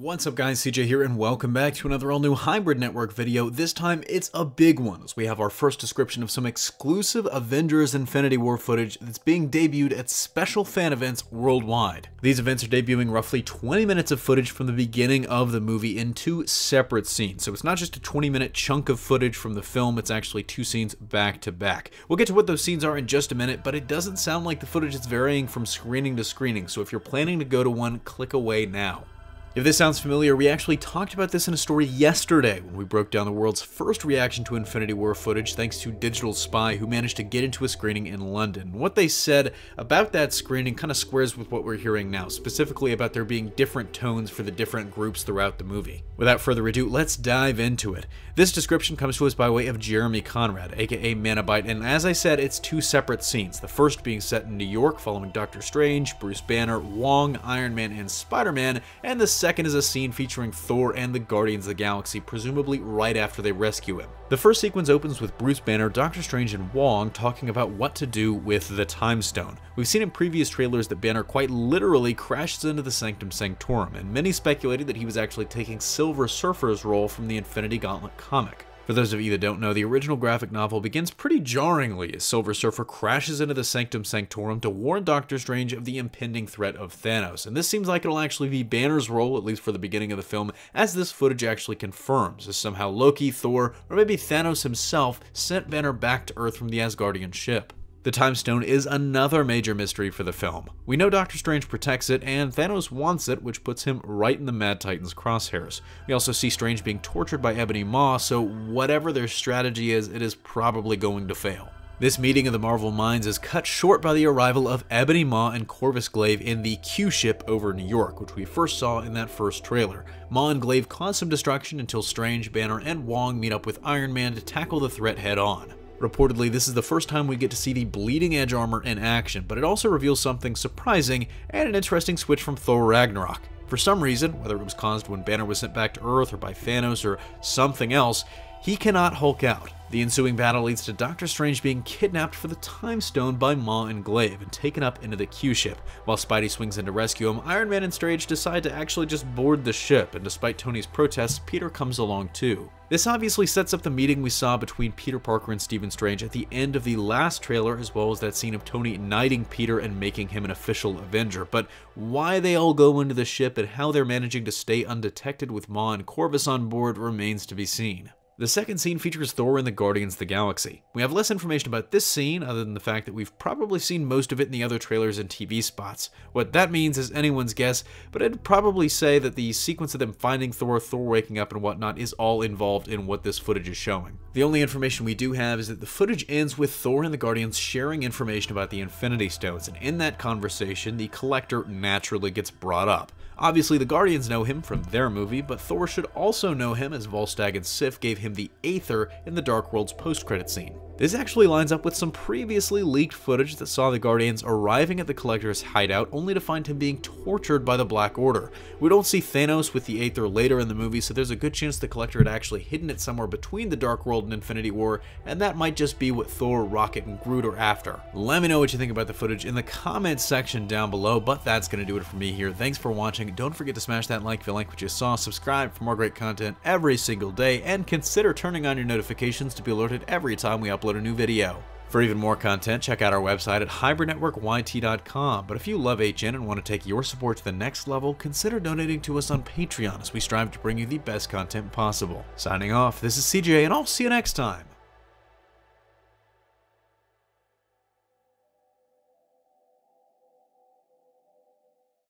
What's up guys, CJ here and welcome back to another all new Hybrid Network video. This time it's a big one as we have our first description of some exclusive Avengers Infinity War footage that's being debuted at special fan events worldwide. These events are debuting roughly 20 minutes of footage from the beginning of the movie in two separate scenes. So it's not just a 20-minute chunk of footage from the film, it's actually two scenes back to back. We'll get to what those scenes are in just a minute, but it doesn't sound like the footage is varying from screening to screening. So if you're planning to go to one, click away now. If this sounds familiar, we actually talked about this in a story yesterday when we broke down the world's first reaction to Infinity War footage thanks to Digital Spy, who managed to get into a screening in London. What they said about that screening kind of squares with what we're hearing now, specifically about there being different tones for the different groups throughout the movie. Without further ado, let's dive into it. This description comes to us by way of Jeremy Conrad, aka Manabite, and as I said, it's two separate scenes. The first being set in New York following Doctor Strange, Bruce Banner, Wong, Iron Man, and Spider-Man, and the second is a scene featuring Thor and the Guardians of the Galaxy, presumably right after they rescue him. The first sequence opens with Bruce Banner, Doctor Strange, and Wong talking about what to do with the Time Stone. We've seen in previous trailers that Banner quite literally crashes into the Sanctum Sanctorum, and many speculated that he was actually taking Silver Surfer's role from the Infinity Gauntlet comic. For those of you that don't know, the original graphic novel begins pretty jarringly as Silver Surfer crashes into the Sanctum Sanctorum to warn Doctor Strange of the impending threat of Thanos, and this seems like it'll actually be Banner's role, at least for the beginning of the film, as this footage actually confirms, as somehow Loki, Thor, or maybe Thanos himself sent Banner back to Earth from the Asgardian ship. The Time Stone is another major mystery for the film. We know Doctor Strange protects it, and Thanos wants it, which puts him right in the Mad Titan's crosshairs. We also see Strange being tortured by Ebony Maw, so whatever their strategy is, it is probably going to fail. This meeting of the Marvel minds is cut short by the arrival of Ebony Maw and Corvus Glaive in the Q-ship over New York, which we first saw in that first trailer. Maw and Glaive cause some destruction until Strange, Banner, and Wong meet up with Iron Man to tackle the threat head-on. Reportedly, this is the first time we get to see the bleeding edge armor in action, but it also reveals something surprising and an interesting switch from Thor Ragnarok. For some reason, whether it was caused when Banner was sent back to Earth or by Thanos or something else, he cannot Hulk out. The ensuing battle leads to Doctor Strange being kidnapped for the Time Stone by Maw and Glaive and taken up into the Q-ship. While Spidey swings in to rescue him, Iron Man and Strange decide to actually just board the ship, and despite Tony's protests, Peter comes along too. This obviously sets up the meeting we saw between Peter Parker and Stephen Strange at the end of the last trailer, as well as that scene of Tony knighting Peter and making him an official Avenger. But why they all go into the ship and how they're managing to stay undetected with Maw and Corvus on board remains to be seen. The second scene features Thor and the Guardians of the Galaxy. We have less information about this scene other than the fact that we've probably seen most of it in the other trailers and TV spots. What that means is anyone's guess, but I'd probably say that the sequence of them finding Thor, Thor waking up and whatnot is all involved in what this footage is showing. The only information we do have is that the footage ends with Thor and the Guardians sharing information about the Infinity Stones, and in that conversation, the Collector naturally gets brought up. Obviously, the Guardians know him from their movie, but Thor should also know him as Volstagg and Sif gave him the Aether in the Dark World's post-credit scene. This actually lines up with some previously leaked footage that saw the Guardians arriving at the Collector's hideout only to find him being tortured by the Black Order. We don't see Thanos with the Aether later in the movie, so there's a good chance the Collector had actually hidden it somewhere between the Dark World and Infinity War, and that might just be what Thor, Rocket, and Groot are after. Let me know what you think about the footage in the comments section down below, but that's going to do it for me here. Thanks for watching. Don't forget to smash that like if you like what you saw, subscribe for more great content every single day, and consider turning on your notifications to be alerted every time we upload a new video. For even more content, check out our website at hybridnetworkyt.com. But if you love HN and want to take your support to the next level, consider donating to us on Patreon as we strive to bring you the best content possible. Signing off, this is CJ, and I'll see you next time.